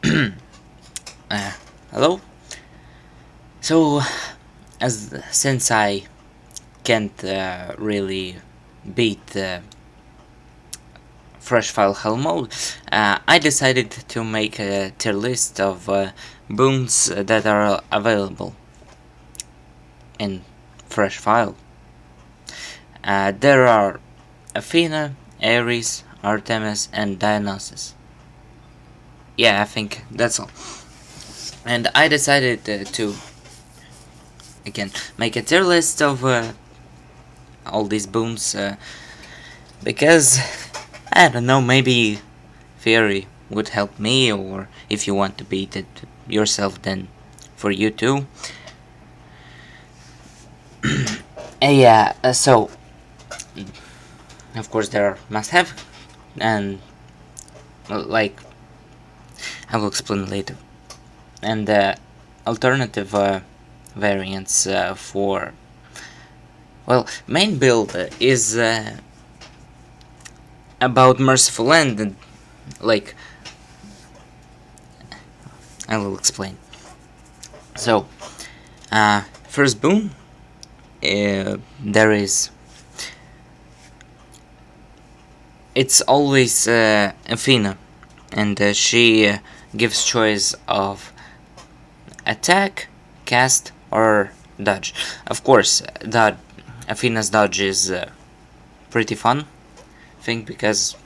Uh, Hello. So, since I can't really beat fresh file hell mode, I decided to make a tier list of boons that are available in fresh file. There are Athena, Ares, Artemis, and Dionysus. Yeah, I think that's all. And I decided to again make a tier list of all these boons because I don't know, maybe theory would help me, or if you want to beat it yourself, then for you too. Yeah, so of course there are must have, and like I will explain later, and alternative variants for, well, main build is about Merciful End, and like I will explain. So, first boon, there is. It's always Athena, and she gives choice of attack, cast, or dodge. Of course, that Athena's dodge is pretty fun thing because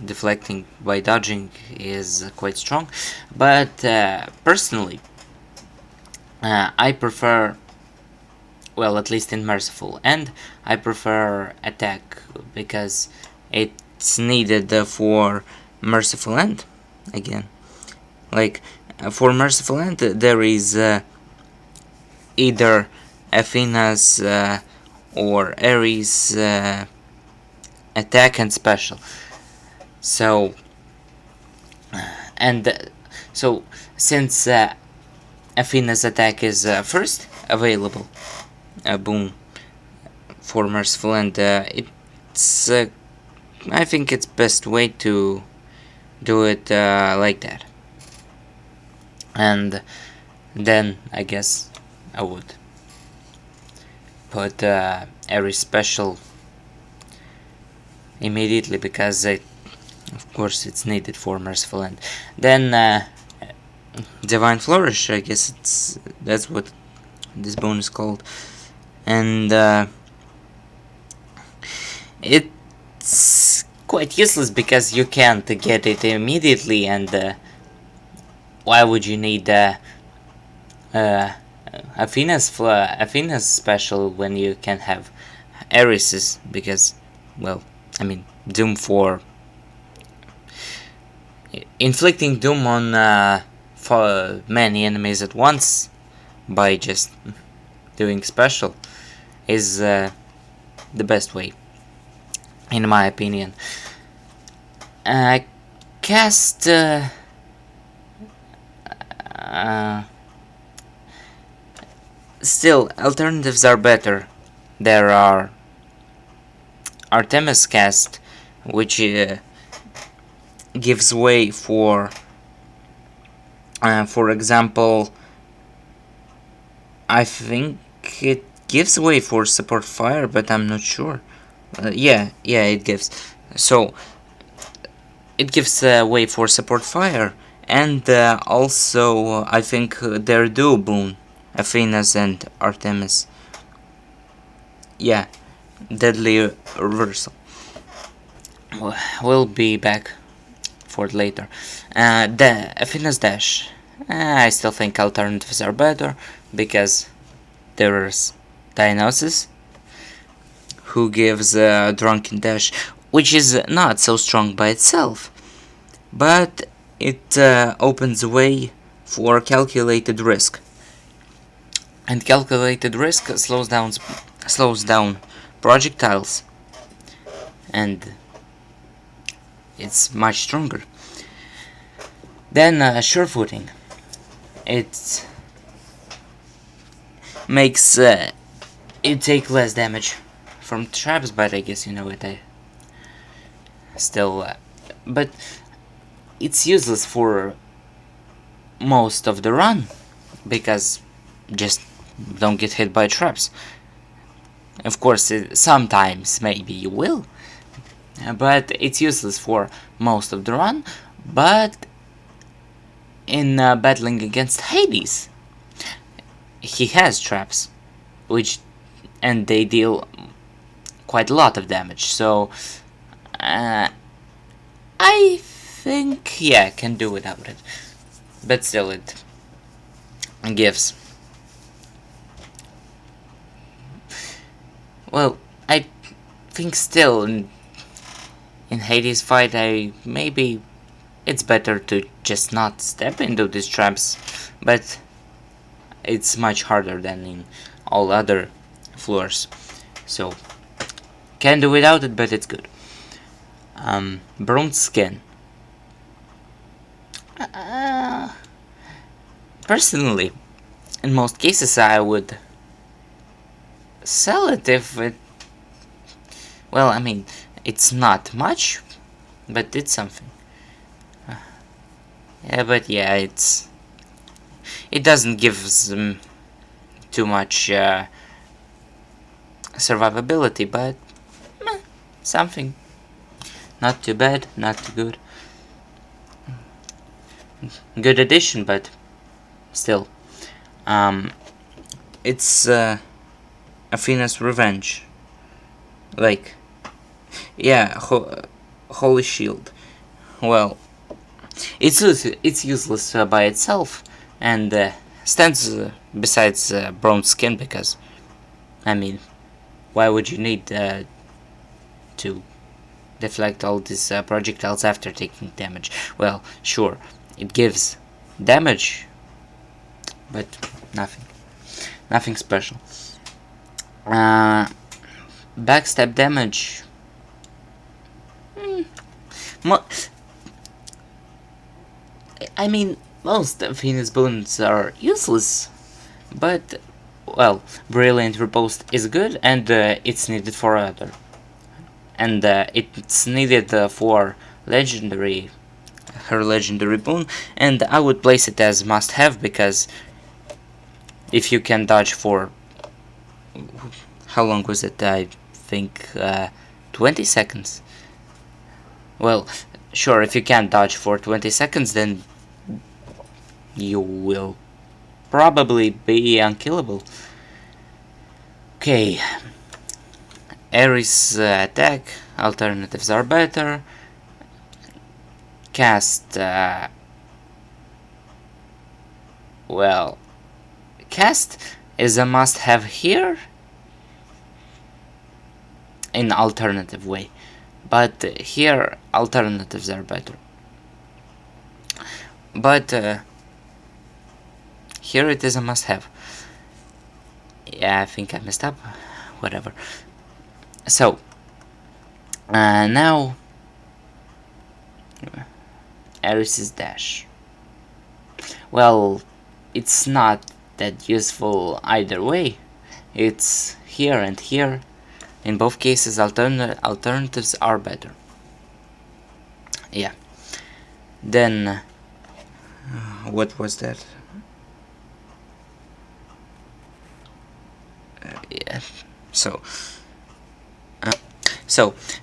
deflecting by dodging is quite strong, but personally I prefer, well, at least in Merciful, and I prefer attack because it's needed for Merciful End again. Like for Merciful End there is either Athena's or Ares attack and special. So and so since Athena's attack is first available boon for Merciful End, it's I think it's best way to do it like that. And then I guess I would put Ares special immediately because of course it's needed for Merciful End. Then Divine Flourish, I guess that's what this boon is called, and it's quite useless because you can't get it immediately, and why would you need Athena's special when you can have Ares's? Because, well, I mean, Doom for inflicting Doom on for many enemies at once by just doing special is the best way, in my opinion. Cast still, alternatives are better. There are Artemis cast, which gives way for example, I think it gives way for support fire, but I'm not sure. Yeah, it gives. So it gives way for support fire, and also I think their duo boon, Athena's and Artemis. Yeah, deadly reversal. We'll be back for it later. The Athena's dash. I still think alternatives are better because there's Dionysus, who gives a drunken dash, which is not so strong by itself, but it opens the way for calculated risk, and calculated risk slows down projectiles, and it's much stronger. Then surefooting. It makes it take less damage from traps, but I guess you know it. I still, but it's useless for most of the run, because just don't get hit by traps. Of course, sometimes maybe you will, but it's useless for most of the run. But in battling against Hades, he has traps, and they deal quite a lot of damage. So I think, yeah, can do without it, but still it gives. Well, I think still in Hades fight, maybe it's better to just not step into these traps, but it's much harder than in all other floors, so can do without it, but it's good. Bronze skin. Personally, in most cases I would sell it if it... Well, I mean, it's not much, but it's something. Yeah, but yeah, it doesn't give them too much survivability, but something. Not too bad, not too good. Good addition, but still. It's Athena's Revenge. Like, yeah, Holy Shield. Well, it's useless by itself, and stands besides bronze skin, because, I mean, why would you need to deflect all these projectiles after taking damage? Well, sure, it gives damage, but nothing special. Backstab damage. I mean, most of Venus boons are useless, but, well, Brilliant Riposte is good, and it's needed for other. And it's needed for her legendary boon, and I would place it as must-have, because if you can dodge for... How long was it? I think 20 seconds. Well, sure, if you can't dodge for 20 seconds, then you will probably be unkillable. Okay. Ares attack, alternatives are better. Cast, well, cast is a must-have here in alternative way, but here alternatives are better. But here it is a must-have. Yeah, I think I messed up. Whatever. So now Ares' dash. Well, it's not that useful either way. It's here and here. In both cases, alternatives are better. Yeah. Then, what was that? Yeah. So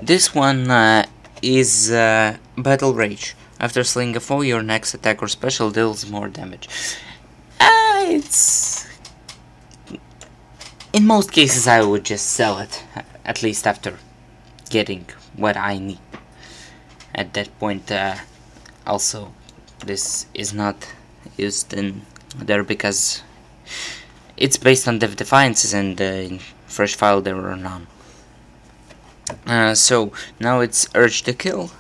this one is Battle Rage. After slaying a foe, your next attack or special deals more damage. It's... In most cases I would just sell it, at least after getting what I need. At that point, also, this is not used in there because it's based on Defiances, and in Fresh File there were none. So now it's Urge to Kill.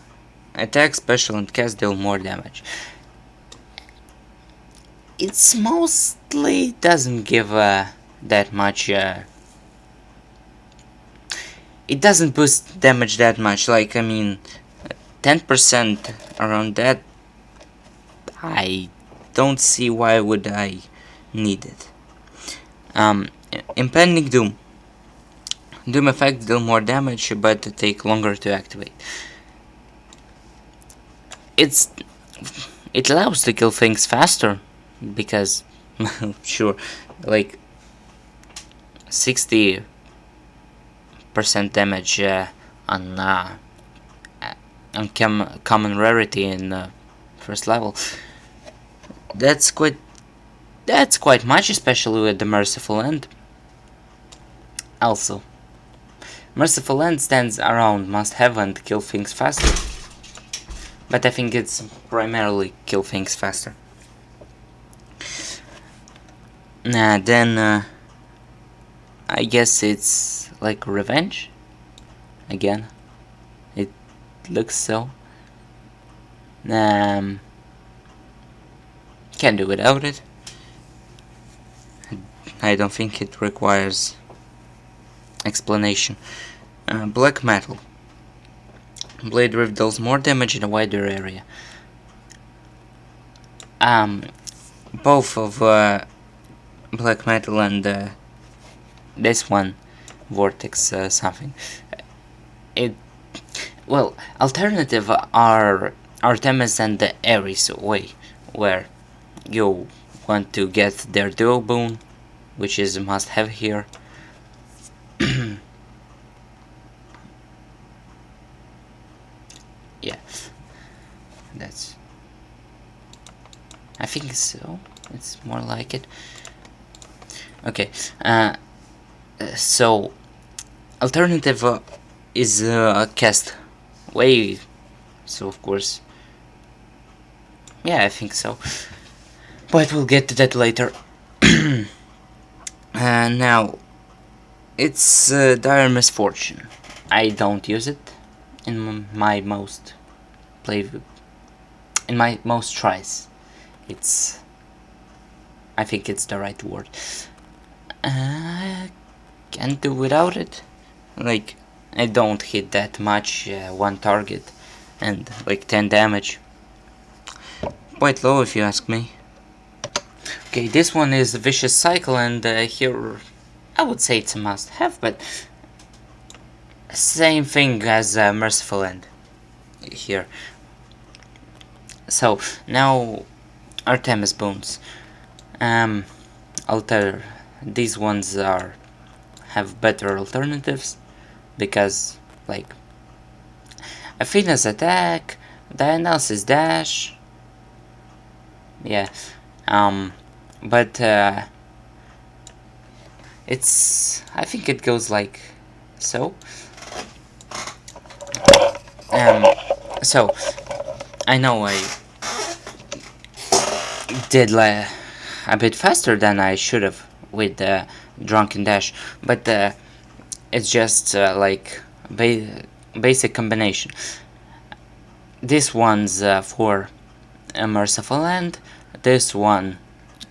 Attack, special, and cast deal more damage. It's mostly doesn't give that much. It doesn't boost damage that much. Like, I mean, 10% around that. I don't see why would I need it. Impending Doom. Doom effects deal more damage, but take longer to activate. It allows to kill things faster, because sure, like 60% damage on common rarity in first level. That's quite much, especially with the Merciful End. Also, Merciful End stands around must have and kill things faster, but I think it's primarily kill things faster. Then I guess it's like revenge again. It looks so. Can't do without it. I don't think it requires explanation. Black metal. Blade Rift deals more damage in a wider area. Both of black metal and this one, vortex something. Alternative are Artemis and the Ares way, where you want to get their dual boon, which is a must have here. Yeah, that's. I think so. It's more like it. Okay. So alternative is a cast way. So of course. Yeah, I think so. But we'll get to that later. Now, it's Dire Misfortune. I don't use it in my most tries. I think it's the right word. Can't do without it. Like, I don't hit that much one target and like 10 damage. Quite low if you ask me. Okay, this one is Vicious Cycle, and here I would say it's a must have, but same thing as Merciful End here. So now Artemis Boons. These ones have better alternatives because like Athena's attack, Dionysus dash. Yeah. But I think it goes like so. So I know I did a bit faster than I should have with the Drunken Dash, but it's just like basic combination. This one's for a Merciful End. This one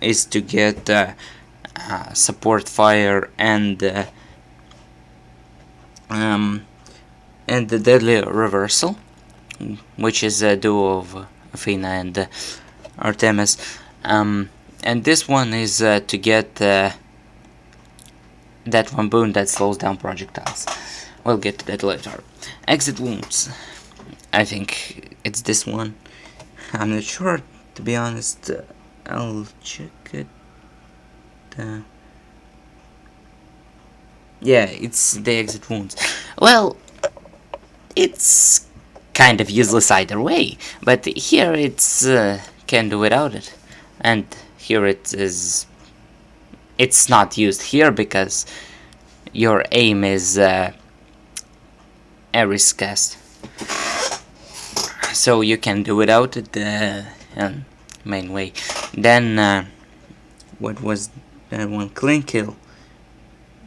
is to get support fire and the Deadly Reversal, which is a duo of Athena and Artemis. And this one is to get that one boon that slows down projectiles. We'll get to that later. Exit Wounds. I think it's this one. I'm not sure, to be honest. I'll check it. Yeah, it's the Exit Wounds. Well, it's kind of useless either way, but here it's can do without it, and here it is. It's not used here because your aim is Ares cast, so you can do without it main way. Then what was that one? Clean kill.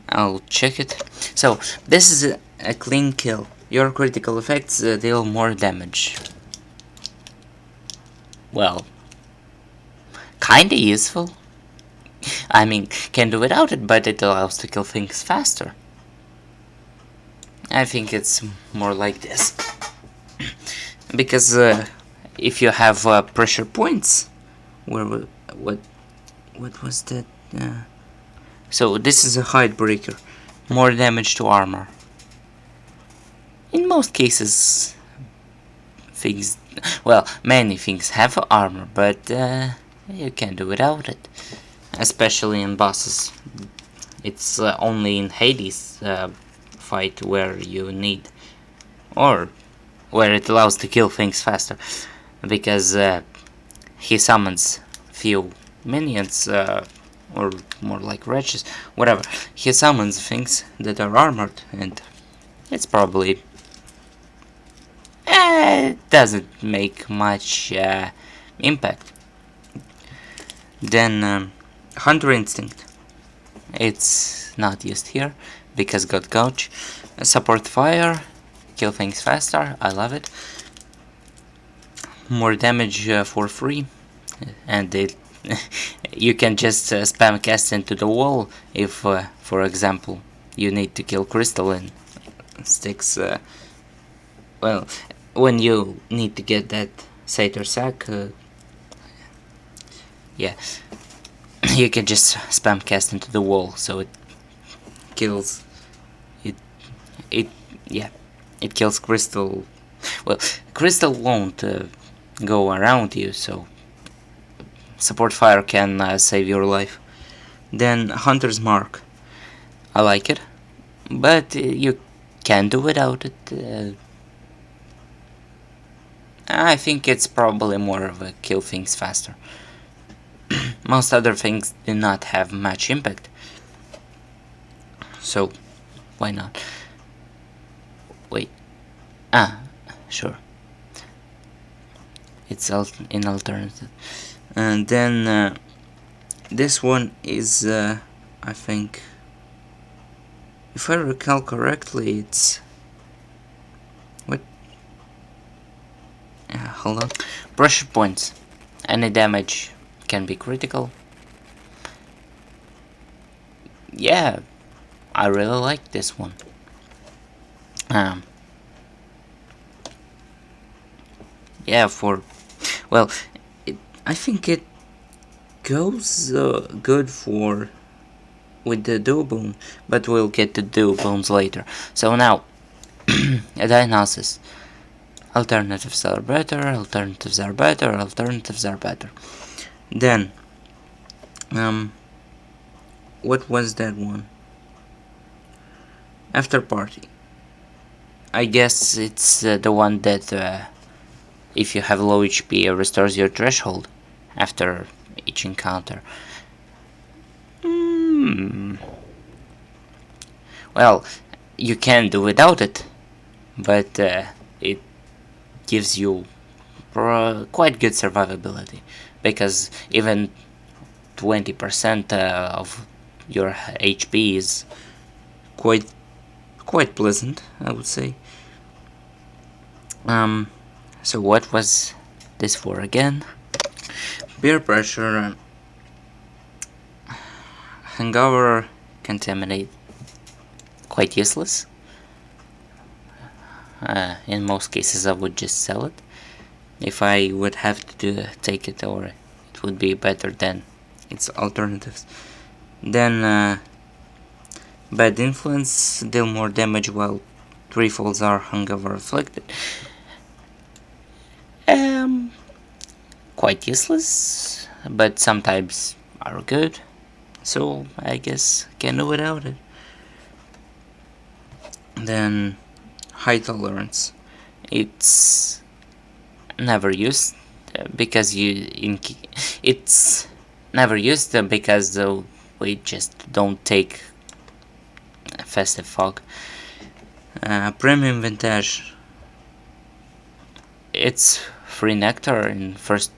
I'll check it. So this is a clean kill. Your critical effects deal more damage. Well, kinda useful. I mean, can do without it, but it allows to kill things faster. I think it's more like this. Because if you have pressure points, what was that? So this is a hide breaker, more damage to armor. In most cases, many things have armor, but you can do without it, especially in bosses. It's only in Hades fight where you need, or where it allows to kill things faster, because he summons few minions, or more like wretches, whatever. He summons things that are armored, and it's probably doesn't make much impact. Then Hunter Instinct. It's not used here because got Gouge. Support Fire, kill things faster. I love it. More damage for free, and it you can just spam cast into the wall if, for example, you need to kill crystalline sticks. Well, when you need to get that Satyr Sack, yeah, you can just spam cast into the wall, so it kills it. It yeah, it kills crystal. Well, crystal won't go around you, so support fire can save your life. Then Hunter's Mark. I like it, but you can do without it. I think it's probably more of a kill things faster. Most other things do not have much impact, so why not? Wait, sure. It's in alternative. And then this one is, I think, if I recall correctly, it's... What? Hold on. Pressure points. Any damage can be critical. Yeah, I really like this one. Yeah, well, I think it goes good for with the dual boon, but we'll get to dual boons later. So now, a diagnosis. Alternatives are better, alternatives are better, alternatives are better. Then, what was that one? After party. I guess it's the one that, if you have low HP, restores your threshold after each encounter. Well, you can do without it, but it gives you quite good survivability, because even 20% of your HP is quite pleasant, I would say. So what was this for again? Peer pressure, hangover, contaminate, quite useless. In most cases I would just sell it. If I would have to take it, or it would be better than its alternatives. Then bad influence, deal more damage while threefolds are hungover afflicted. Quite useless, but sometimes are good, so I guess can do without it. Then high tolerance, it's never used because it's never used because we just don't take festive fog. Premium vintage, it's free nectar in first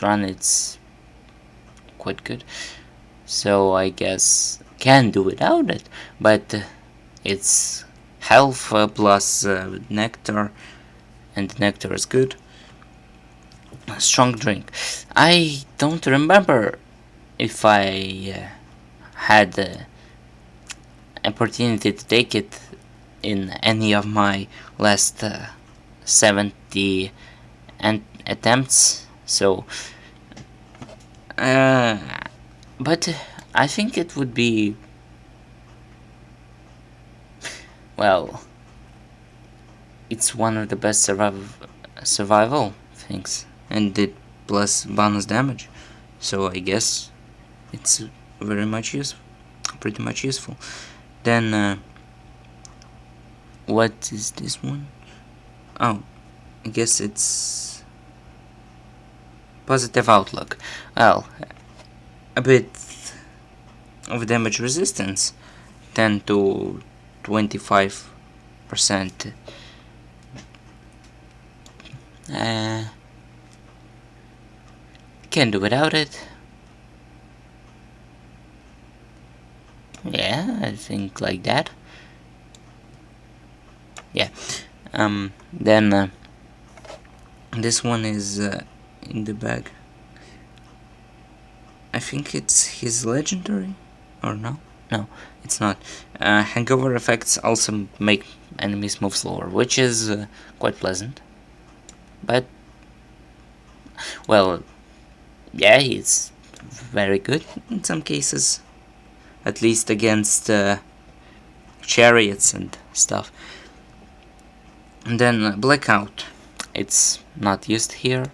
run. It's quite good, so I guess can do without it, but it's health plus nectar, and nectar is good. Strong drink, I don't remember if I had the opportunity to take it in any of my last 70 attempts, so but I think it would be, well, it's one of the best survival things, and it plus bonus damage. So I guess it's very much useful, pretty much useful. Then what is this one? Oh, I guess it's positive outlook. Well, a bit of damage resistance, 10 to 25%. Can do without it. Yeah, I think like that. Yeah. Then this one is in the bag. I think it's his legendary, or no? No, it's not. Hangover effects also make enemies move slower, which is quite pleasant. But, well, yeah, it's very good in some cases. At least against chariots and stuff. And then Blackout. It's not used here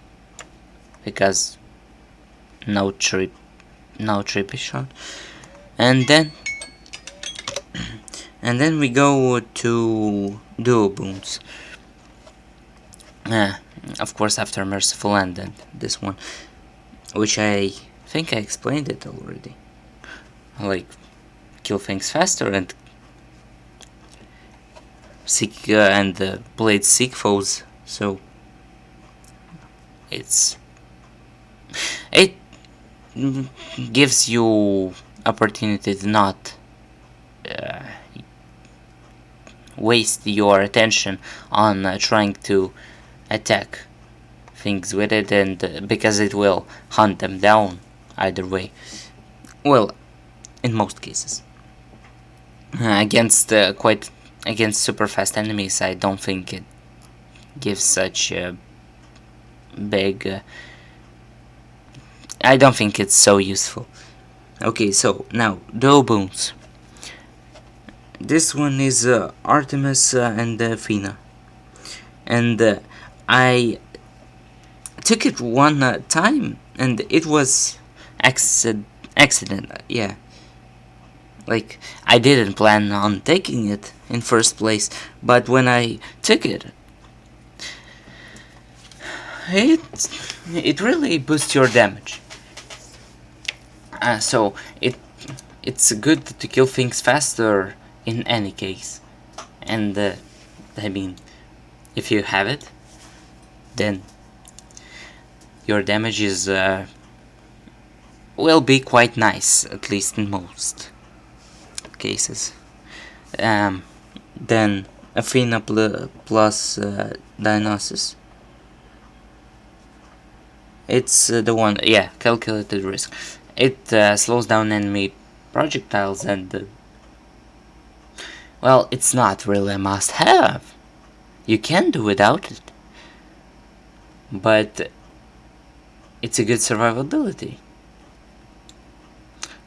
because no trippy shot. And then we go to duo boons. Of course, after Merciful End and this one, which I think I explained it already. Like, kill things faster and seek blades seek foes. So it gives you opportunity to not waste your attention on trying to attack things with it, and because it will hunt them down either way. Well, in most cases. Against super fast enemies, I don't think it gives such a big. I don't think it's so useful. Okay, so now duo boons. This one is Artemis and Athena, and I took it one time, and it was accident. Yeah, like, I didn't plan on taking it in first place, but when I took it, it really boosts your damage. So it's good to kill things faster in any case, and I mean, if you have it, then your damage is will be quite nice, at least in most cases. Then Athena plus Dionysus. It's the one, yeah, calculated risk. It slows down enemy projectiles and well, it's not really a must-have. You can do without it, but it's a good survivability.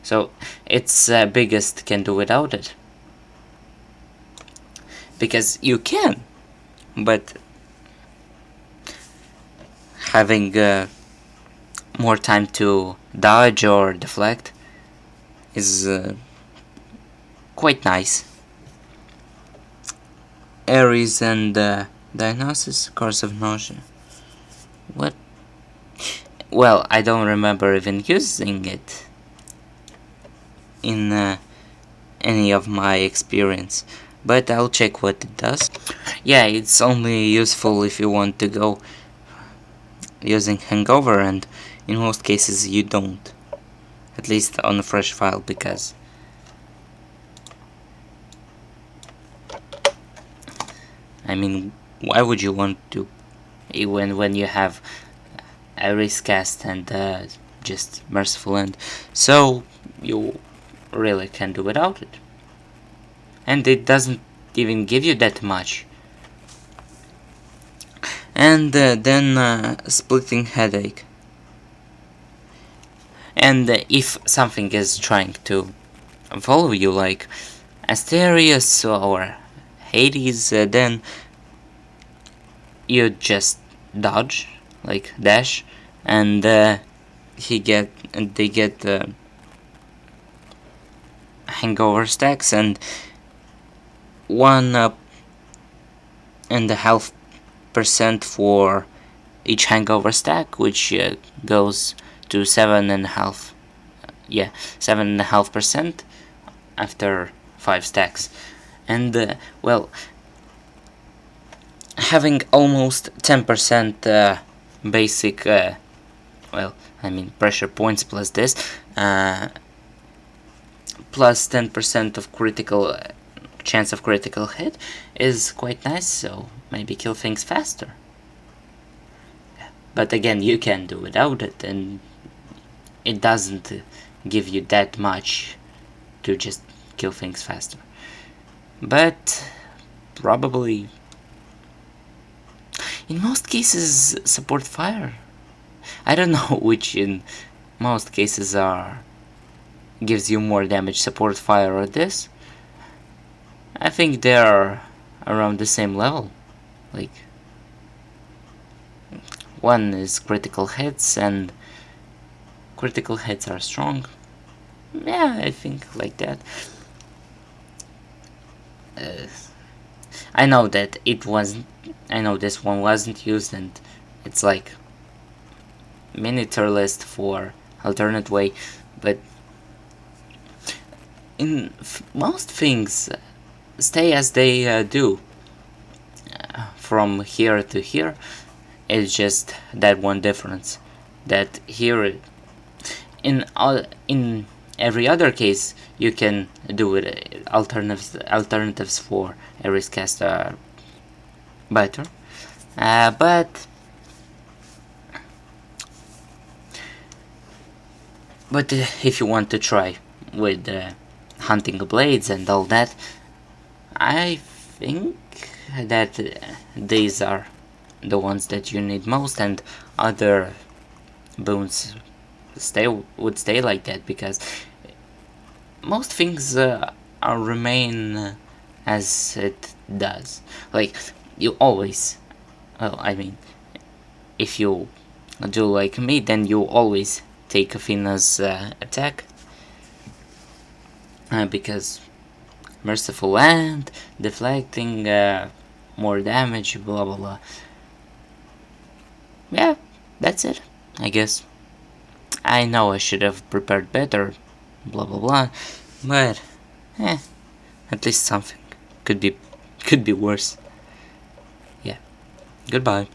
So its biggest can do without it, because you can, but having more time to dodge or deflect is quite nice. Ares and Dionysus, Curse of Nausea. What? Well, I don't remember even using it in any of my experience, but I'll check what it does. Yeah, it's only useful if you want to go using Hangover, and in most cases you don't. At least on a fresh file, because I mean, why would you want to, when you have Ares cast and just Merciful End? So you really can do without it, and it doesn't even give you that much. And then Splitting Headache. And if something is trying to follow you, like Asterius or Hades, then you just dodge, like dash, and they get hangover stacks, and 1.5% for each hangover stack, which goes to 7.5. Yeah, 7.5% after 5 stacks. And well, having almost 10% basic, pressure points plus this, plus 10% of critical chance of critical hit is quite nice, so maybe kill things faster. But again, you can do without it, and it doesn't give you that much to just kill things faster. But probably in most cases support fire. I don't know which in most cases gives you more damage, support fire or this. I think they are around the same level. Like, one is critical hits, and critical hits are strong. Yeah, I think like that. I know that it wasn't. I know this one wasn't used, and it's like miniature list for alternate way, but in most things stay as they do. From here to here, it's just that one difference. That here, in every other case, you can do it. Alternatives for Ares cast are better, but if you want to try with hunting blades and all that, I think that these are the ones that you need most, and other boons would stay like that, because most things remain as it does. Like, you always, if you do like me, then you always take Athena's attack, because merciful land, deflecting, more damage, blah blah blah. Yeah, that's it, I guess. I know I should have prepared better, blah blah blah, but at least something. Could be worse. Yeah. Goodbye.